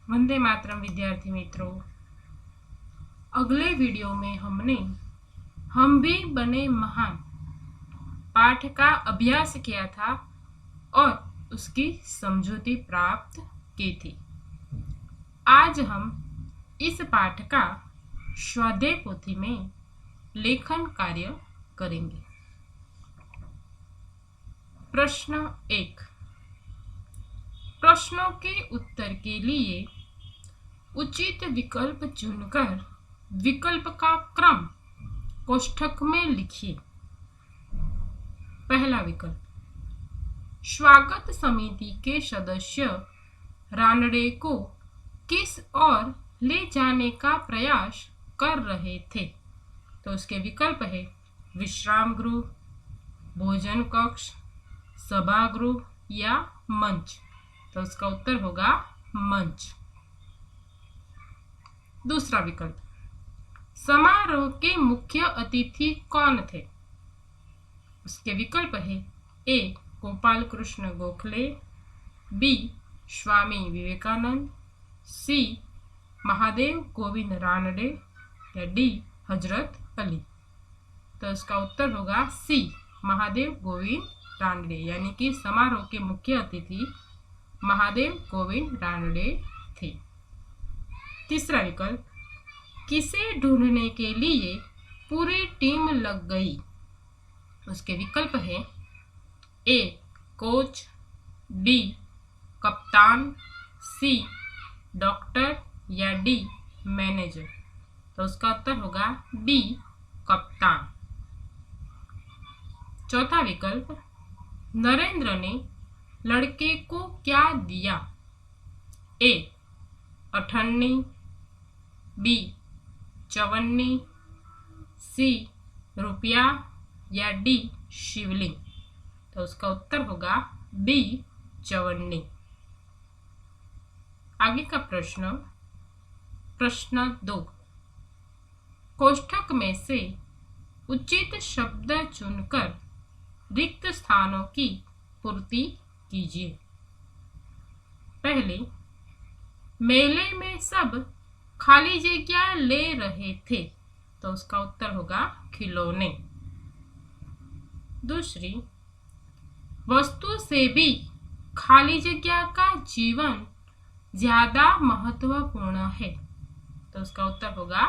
वंदे मातरम विद्यार्थी मित्रों। अगले वीडियो में हमने हम भी बने महान पाठ का अभ्यास किया था और उसकी समझौती प्राप्त की थी। आज हम इस पाठ का स्वाध्याय पोथी में लेखन कार्य करेंगे। प्रश्न 1। प्रश्नों के उत्तर के लिए उचित विकल्प चुनकर विकल्प का क्रम कोष्ठक में लिखिए। पहला विकल्प, स्वागत समिति के सदस्य रानडे को किस ओर ले जाने का प्रयास कर रहे थे। तो उसके विकल्प है विश्राम गृह, भोजन कक्ष, सभागृह या मंच। तो उसका उत्तर होगा मंच। दूसरा विकल्प, समारोह के मुख्य अतिथि कौन थे। उसके विकल्प है ए गोपाल कृष्ण गोखले, बी स्वामी विवेकानंद, सी महादेव गोविंद रानडे या डी हजरत अली। तो इसका उत्तर होगा सी महादेव गोविंद रानडे, यानी कि समारोह के मुख्य अतिथि महादेव गोविंद रानडे थे। तीसरा विकल्प, किसे ढूंढने के लिए पूरी टीम लग गई। उसके विकल्प है ए कोच, बी कप्तान, सी डॉक्टर या डी मैनेजर। तो उसका उत्तर होगा डी कप्तान। चौथा विकल्प, नरेंद्र ने लड़के को क्या दिया। ए अठन्नी, बी चवन्नी, सी रुपया या डी शिवलिंग। तो उसका उत्तर होगा बी चवन्नी। आगे का प्रश्न, प्रश्न 2। कोष्ठक में से उचित शब्द चुनकर रिक्त स्थानों की पूर्ति कीजिए। पहले, मेले में सब खाली जगह ले रहे थे। तो उसका उत्तर होगा खिलौने। दूसरी, वस्तु से भी खाली जगह का जीवन ज्यादा महत्वपूर्ण है। तो उसका उत्तर होगा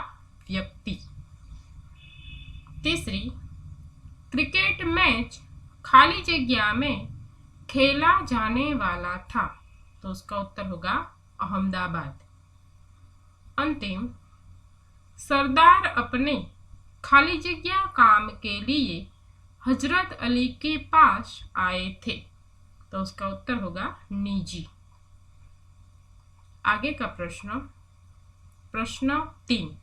व्यक्ति। तीसरी, क्रिकेट मैच खाली जगह में खेला जाने वाला था। तो उसका उत्तर होगा अहमदाबाद। अंतिम, सरदार अपने खाली जगह काम के लिए हजरत अली के पास आए थे। तो उसका उत्तर होगा निजी। आगे का प्रश्न, प्रश्न 3।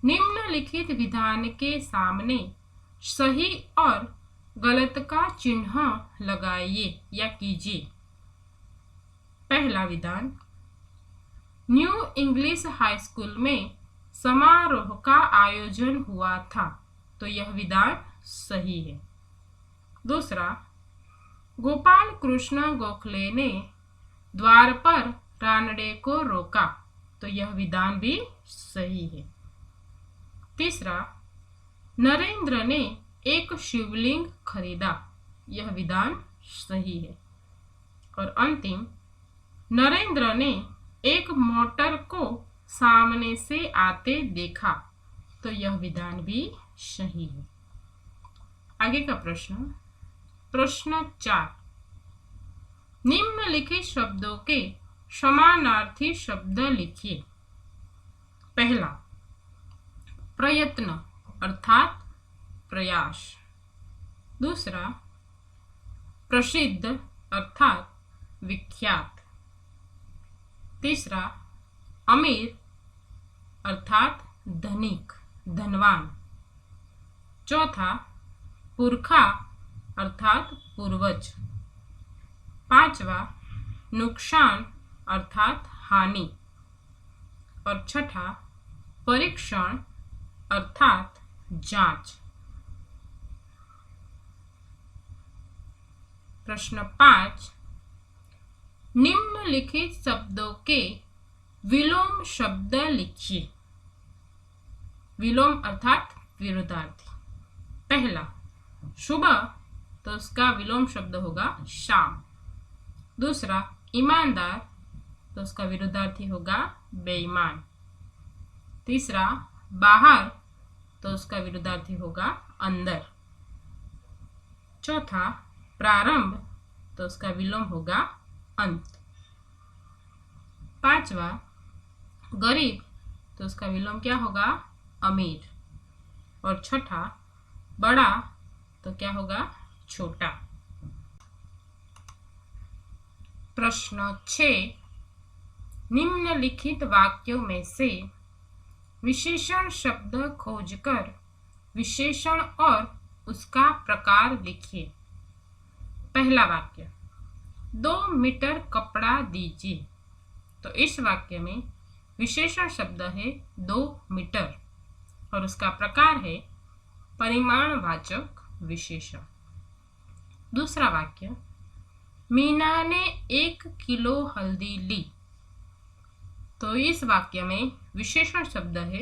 निम्नलिखित विधान के सामने सही और गलत का चिन्ह लगाइए या कीजिए। पहला विधान, न्यू इंग्लिश हाई स्कूल में समारोह का आयोजन हुआ था। तो यह विधान सही है। दूसरा, गोपाल कृष्ण गोखले ने द्वार पर रानडे को रोका। तो यह विधान भी सही है। तीसरा, नरेंद्र ने एक शिवलिंग खरीदा। यह विधान सही है। और अंतिम, नरेंद्र ने एक मोटर को सामने से आते देखा। तो यह विधान भी सही है। आगे का प्रश्न, प्रश्न 4। निम्नलिखित शब्दों के समानार्थी शब्द लिखिए। पहला, प्रयत्न अर्थात प्रयास। दूसरा, प्रसिद्ध अर्थात विख्यात। तीसरा, अमीर अर्थात धनिक धनवान। चौथा, पुरखा अर्थात पूर्वज। पांचवा, नुकसान अर्थात हानि। और छठा, परीक्षण अर्थात जांच। प्रश्न 5, निम्न निम्नलिखित शब्दों के विलोम शब्द लिखिए। विलोम अर्थात विरुद्धार्थी। पहला सुबह, तो उसका विलोम शब्द होगा शाम। दूसरा ईमानदार, तो उसका विरुद्धार्थी होगा बेईमान। तीसरा बाहर, तो उसका विरुद्धार्थी होगा अंदर। चौथा प्रारंभ, तो उसका विलोम होगा अंत। पांचवा गरीब, तो उसका विलोम क्या होगा अमीर। और छठा बड़ा, तो क्या होगा छोटा। प्रश्न 6, निम्नलिखित वाक्यों में से विशेषण शब्द खोजकर विशेषण और उसका प्रकार लिखिए। पहला वाक्य, 2 मीटर कपड़ा दीजिए। तो इस वाक्य में विशेषण शब्द है 2 मीटर और उसका प्रकार है परिमाणवाचक विशेषण। दूसरा वाक्य, मीना ने 1 किलो हल्दी ली। तो इस वाक्य में विशेषण शब्द है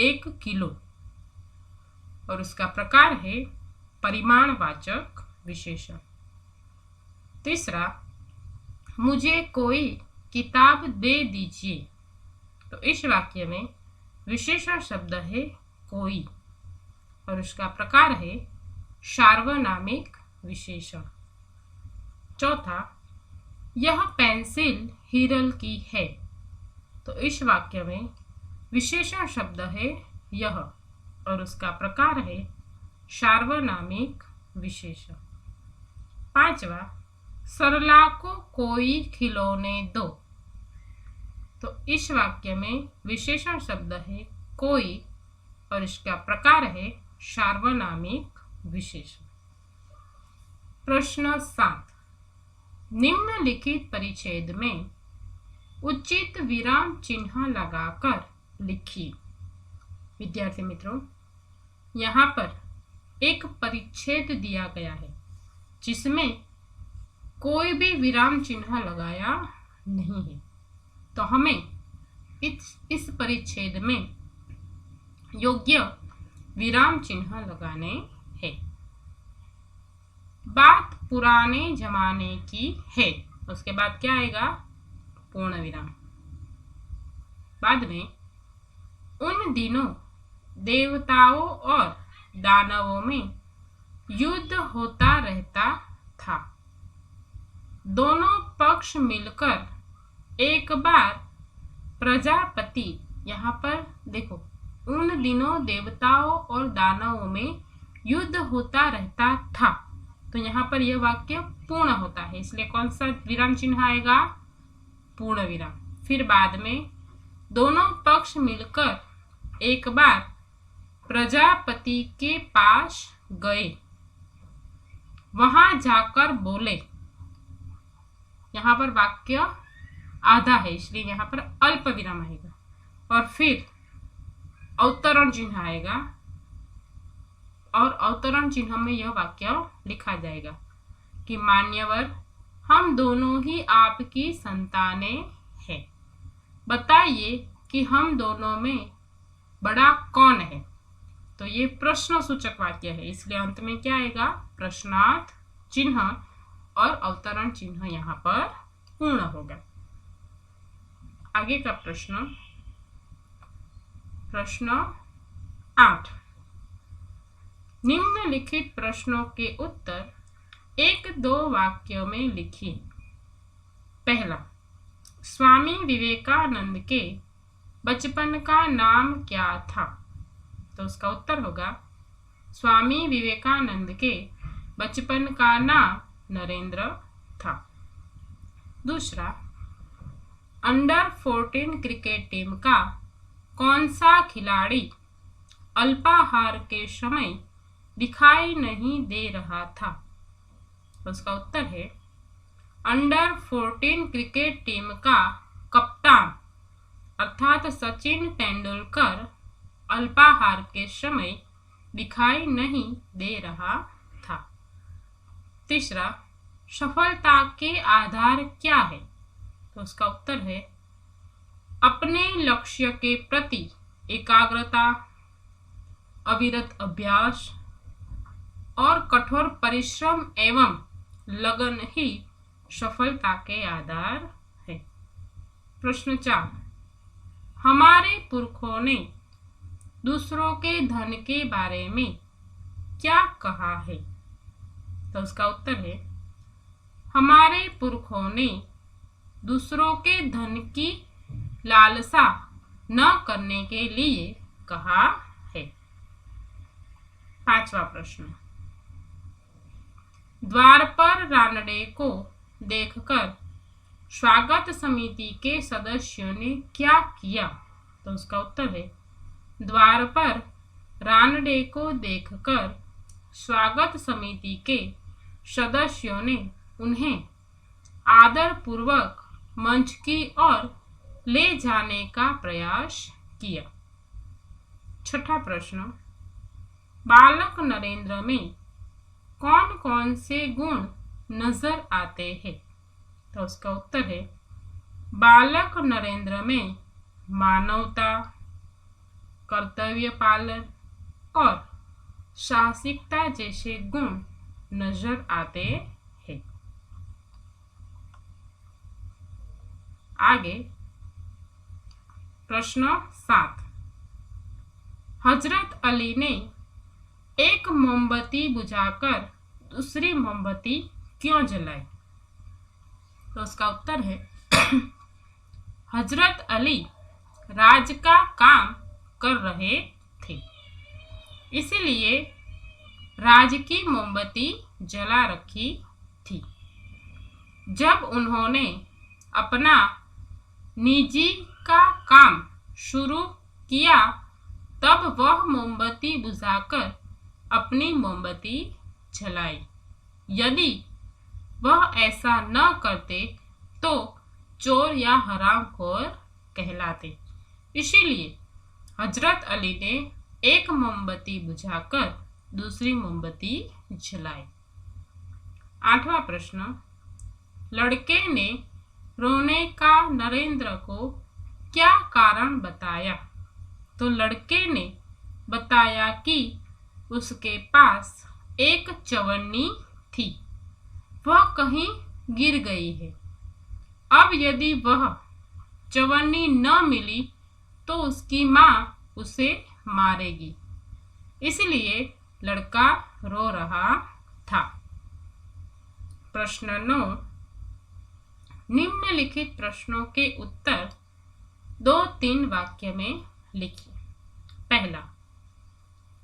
1 किलो और उसका प्रकार है परिमाणवाचक विशेषण। तीसरा, मुझे कोई किताब दे दीजिए। तो इस वाक्य में विशेषण शब्द है कोई और उसका प्रकार है सार्वनामिक विशेषण। चौथा, यह पेंसिल हिरल की है। तो इस वाक्य में विशेषण शब्द है यह और उसका प्रकार है सार्वनामिक विशेषण। पांचवा, सरला को कोई खिलौने दो। तो इस वाक्य में विशेषण शब्द है कोई और इसका प्रकार है सार्वनामिक विशेषण। प्रश्न 7, निम्नलिखित परिच्छेद में उचित विराम चिन्ह लगाकर लिखिए। विद्यार्थी मित्रों, यहाँ पर एक परिच्छेद दिया गया है जिसमें कोई भी विराम चिन्ह लगाया नहीं है। तो हमें इस परिच्छेद में योग्य विराम चिन्ह लगाने हैं। बात पुराने जमाने की है, उसके बाद क्या आएगा पूर्ण विराम। बाद में उन दिनों देवताओं और दानवों में युद्ध होता रहता था। दोनों पक्ष मिलकर एक बार प्रजापति, यहाँ पर देखो उन दिनों देवताओं और दानवों में युद्ध होता रहता था। तो यहाँ पर यह वाक्य पूर्ण होता है, इसलिए कौन सा विराम चिन्ह आएगा पूर्ण विराम। फिर बाद में दोनों पक्ष मिलकर एक बार प्रजापति के पास गए, वहां जाकर बोले। यहाँ पर वाक्य आधा है इसलिए यहाँ पर अल्प विराम आएगा और फिर अवतरण चिन्ह आएगा और अवतरण चिन्ह में यह वाक्य लिखा जाएगा कि मान्यवर, हम दोनों ही आपकी संतानें हैं। बताइए कि हम दोनों में बड़ा कौन है। तो ये प्रश्न सूचक वाक्य है, इसलिए अंत में क्या आएगा प्रश्नार्थ चिन्ह और अवतरण चिन्ह यहाँ पर पूर्ण होगा। आगे का प्रश्न 8, निम्नलिखित प्रश्नों के उत्तर 1-2 वाक्यों में लिखिए। पहला, स्वामी विवेकानंद के बचपन का नाम क्या था। तो उसका उत्तर होगा स्वामी विवेकानंद के बचपन का नाम नरेंद्र था। दूसरा, अंडर 14 क्रिकेट टीम का कौन सा खिलाड़ी अल्पाहार के समय दिखाई नहीं दे रहा था। उसका उत्तर है अंडर 14 क्रिकेट टीम का कप्तान अर्थात सचिन तेंदुलकर अल्पाहार के समय दिखाई नहीं दे रहा था। तीसरा, सफलता के आधार क्या है। तो उसका उत्तर है अपने लक्ष्य के प्रति एकाग्रता, अविरत अभ्यास और कठोर परिश्रम एवं लगन ही सफलता के आधार है। प्रश्न 4, हमारे पुरखों ने दूसरों के धन के बारे में क्या कहा है? तो उसका उत्तर है हमारे पुरखों ने दूसरों के धन की लालसा न करने के लिए कहा है। 5वां प्रश्न, द्वार पर रानडे को देखकर स्वागत समिति के सदस्यों ने क्या किया? तो उसका उत्तर है द्वार पर रानडे को देखकर स्वागत समिति के सदस्यों ने उन्हें आदर पूर्वक मंच की ओर ले जाने का प्रयास किया। 6ठा प्रश्न, बालक नरेंद्र में कौन कौन से गुण नजर आते हैं? तो उसका उत्तर है बालक नरेंद्र में मानवता, कर्तव्य पालन और साहसिकता जैसे गुण नजर आते हैं। आगे प्रश्न 7, हजरत अली ने एक मोमबत्ती बुझाकर दूसरी मोमबत्ती क्यों जलाई? तो उसका उत्तर है हजरत अली राज का काम कर रहे थे, इसलिए राज की मोमबत्ती जला रखी थी। जब उन्होंने अपना निजी का काम शुरू किया तब वह मोमबत्ती बुझाकर अपनी मोमबत्ती जलाई। यदि वह ऐसा न करते तो चोर या हरामखोर कहलाते। इसीलिए हजरत अली ने एक मोमबत्ती बुझाकर दूसरी मोमबत्ती जलाई। 8वां प्रश्न, लड़के ने रोने का नरेंद्र को क्या कारण बताया? तो लड़के ने बताया कि उसके पास एक चवन्नी थी, वह कहीं गिर गई है। अब यदि वह चवन्नी न मिली तो उसकी माँ उसे मारेगी, इसलिए लड़का रो रहा था। प्रश्न 9, निम्नलिखित प्रश्नों के उत्तर 2-3 वाक्य में लिखिए। पहला,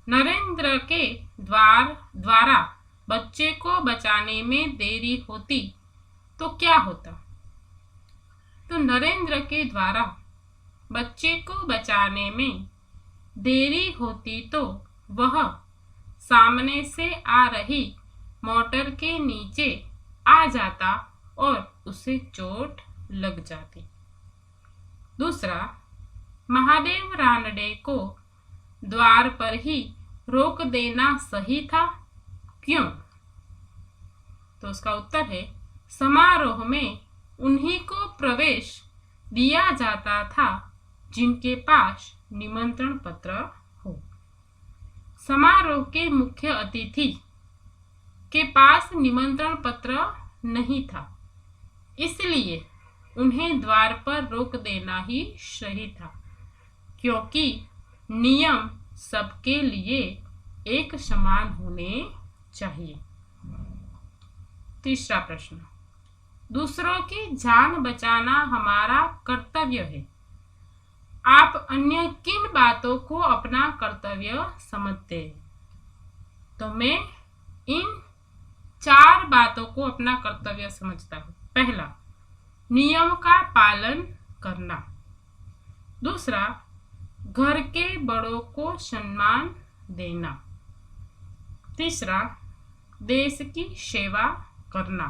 नरेंद्र के द्वारा बच्चे को बचाने में देरी होती तो क्या होता? तो नरेंद्र के द्वारा बच्चे को बचाने में देरी होती तो वह सामने से आ रही मोटर के नीचे आ जाता और उसे चोट लग जाती। दूसरा, महादेव रानडे को द्वार पर ही रोक देना सही था, क्यों? तो उसका उत्तर है समारोह में उन्हीं को प्रवेश दिया जाता था जिनके पास निमंत्रण पत्र हो। समारोह के मुख्य अतिथि के पास निमंत्रण पत्र नहीं था, इसलिए उन्हें द्वार पर रोक देना ही सही था, क्योंकि नियम सबके लिए एक समान होने चाहिए। तीसरा प्रश्न, दूसरों की जान बचाना हमारा कर्तव्य है। आप अन्य किन बातों को अपना कर्तव्य समझते हैं? तो मैं इन 4 बातों को अपना कर्तव्य समझता हूँ। पहला, नियम का पालन करना। दूसरा, घर के बड़ों को सम्मान देना। तीसरा, देश की सेवा करना।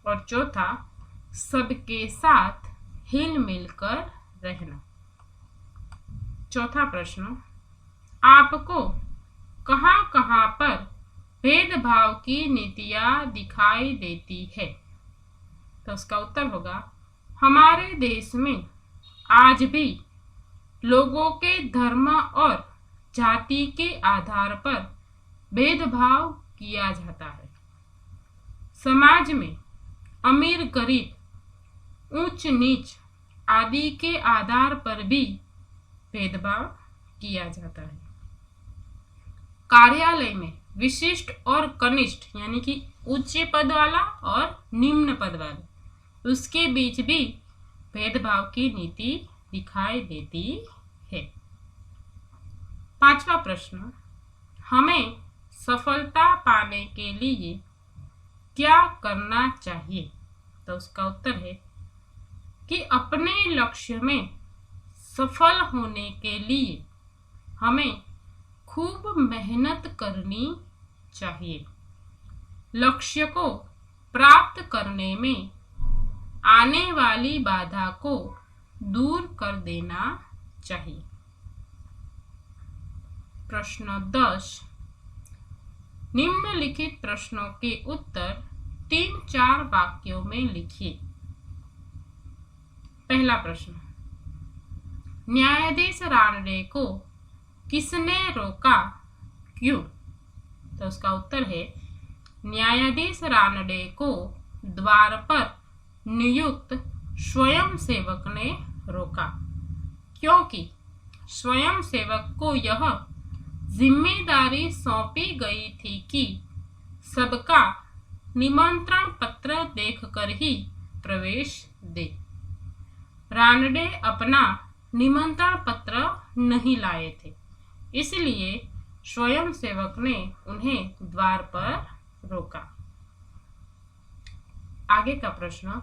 और चौथा, सबके साथ हिल मिलकर रहना। चौथा प्रश्न, आपको कहाँ कहाँ पर भेदभाव की नीतियाँ दिखाई देती है? तो उसका उत्तर होगा हमारे देश में आज भी लोगों के धर्म और जाति के आधार पर भेदभाव किया जाता है। समाज में अमीर गरीब ऊंच नीच आदि के आधार पर भी भेदभाव किया जाता है। कार्यालय में विशिष्ट और कनिष्ठ यानी कि उच्च पद वाला और निम्न पद वाला, उसके बीच भी भेदभाव की नीति दिखाई देती है। पांचवा प्रश्न, हमें सफलता पाने के लिए क्या करना चाहिए? तो उसका उत्तर है कि अपने लक्ष्य में सफल होने के लिए हमें खूब मेहनत करनी चाहिए। लक्ष्य को प्राप्त करने में आने वाली बाधा को दूर कर देना चाहिए। प्रश्न 10, निम्नलिखित प्रश्नों के उत्तर 3-4 वाक्यों में लिखिए। पहला प्रश्न, न्यायाधीश रानडे को किसने रोका, क्यों? तो उसका उत्तर है न्यायाधीश रानडे को द्वार पर नियुक्त स्वयं सेवक ने रोका, क्योंकि स्वयं सेवक को यह जिम्मेदारी सौंपी गई थी कि सबका निमंत्रण पत्र देखकर ही प्रवेश दे। रानडे अपना निमंत्रण पत्र नहीं लाए थे, इसलिए स्वयं सेवक ने उन्हें द्वार पर रोका। आगे का प्रश्न,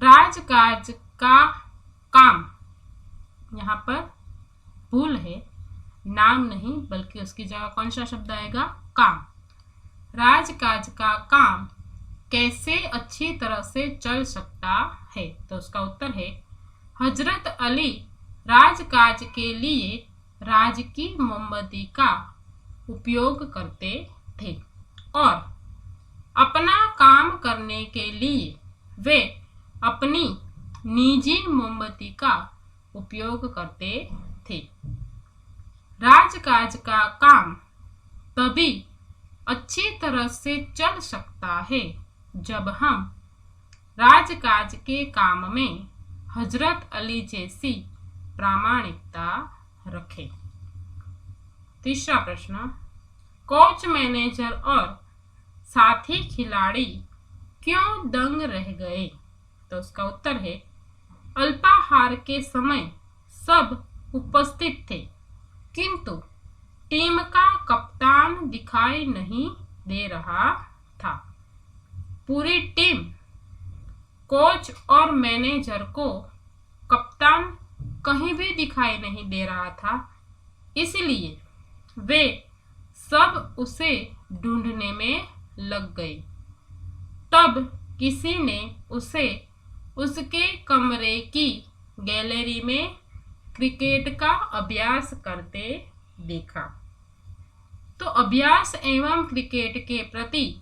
राजकाज का काम, यहाँ पर भूल है, नाम नहीं बल्कि उसकी जगह कौन सा शब्द आएगा, काम। राजकाज का काम कैसे अच्छी तरह से चल सकता है? तो उसका उत्तर है हजरत अली राजकाज के लिए राज की मोमबत्ती का उपयोग करते थे और अपना काम करने के लिए वे अपनी निजी मोमबत्ती का उपयोग करते थे। राजकाज का काम तभी अच्छी तरह से चल सकता है जब हम राजकाज के काम में हजरत अली जैसी प्रामाणिकता रखें। तीसरा प्रश्न, कोच, मैनेजर और साथी खिलाड़ी क्यों दंग रह गए? तो उसका उत्तर है अल्पाहार के समय सब उपस्थित थे, किंतु टीम का कप्तान दिखाई नहीं दे रहा था। पूरी टीम कोच और मैनेजर को कप्तान कहीं भी दिखाई नहीं दे रहा था, इसलिए वे सब उसे ढूंढने में लग गए। तब किसी ने उसे उसके कमरे की गैलरी में क्रिकेट का अभ्यास करते देखा, तो अभ्यास एवं क्रिकेट के प्रति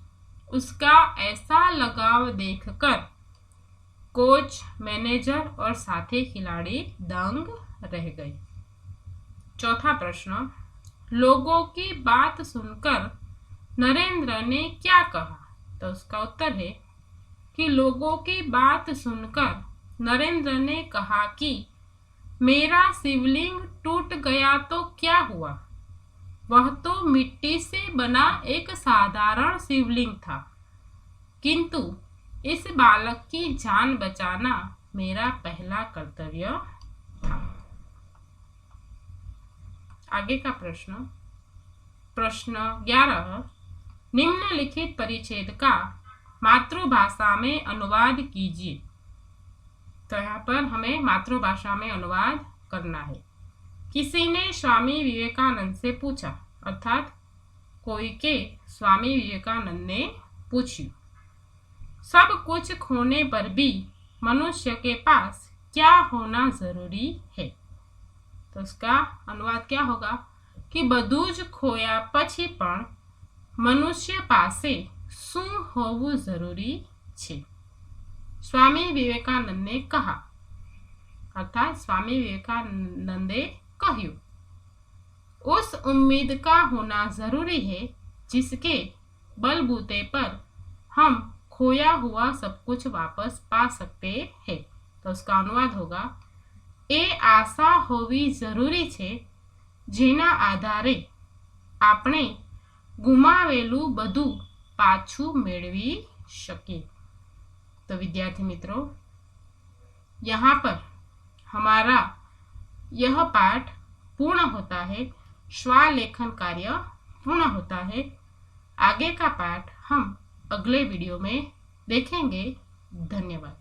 उसका ऐसा लगाव देखकर कोच, मैनेजर और साथी खिलाड़ी दंग रह गए। चौथा प्रश्न, लोगों की बात सुनकर नरेंद्र ने क्या कहा? तो उसका उत्तर है कि लोगों की बात सुनकर नरेंद्र ने कहा कि मेरा शिवलिंग टूट गया तो क्या हुआ, वह तो मिट्टी से बना एक साधारण शिवलिंग था, किंतु इस बालक की जान बचाना मेरा पहला कर्तव्य था। आगे का प्रश्न, प्रश्न 11, निम्नलिखित परिच्छेद का मातृभाषा में अनुवाद कीजिए। तो यहाँ पर हमें मातृभाषा में अनुवाद करना है। किसी ने स्वामी विवेकानंद से पूछा, अर्थात कोई के स्वामी विवेकानंद ने पूछी, सब कुछ खोने पर भी मनुष्य के पास क्या होना जरूरी है? तो उसका अनुवाद क्या होगा कि બધું જ ખોયા પછી પણ મનુષ્ય પાસે શું હોવું જરૂરી છે? स्वामी विवेकानंद ने कहा, अर्थात स्वामी विवेकानंदे कह્યું। उस उम्मीद का होना जरूरी है जिसके बलबूते पर हम खोया हुआ सब कुछ वापस पा सकते हैं। तो उसका अनुवाद होगा, એ આશા હોવી જરૂરી છે જેના આધારે આપણે ગુમાવેલું બધું પાછું મેળવી શકીએ। तो विद्यार्थी मित्रों, यहाँ पर हमारा यह पाठ पूर्ण होता है, स्वलेखन कार्य पूर्ण होता है। आगे का पाठ हम अगले वीडियो में देखेंगे। धन्यवाद।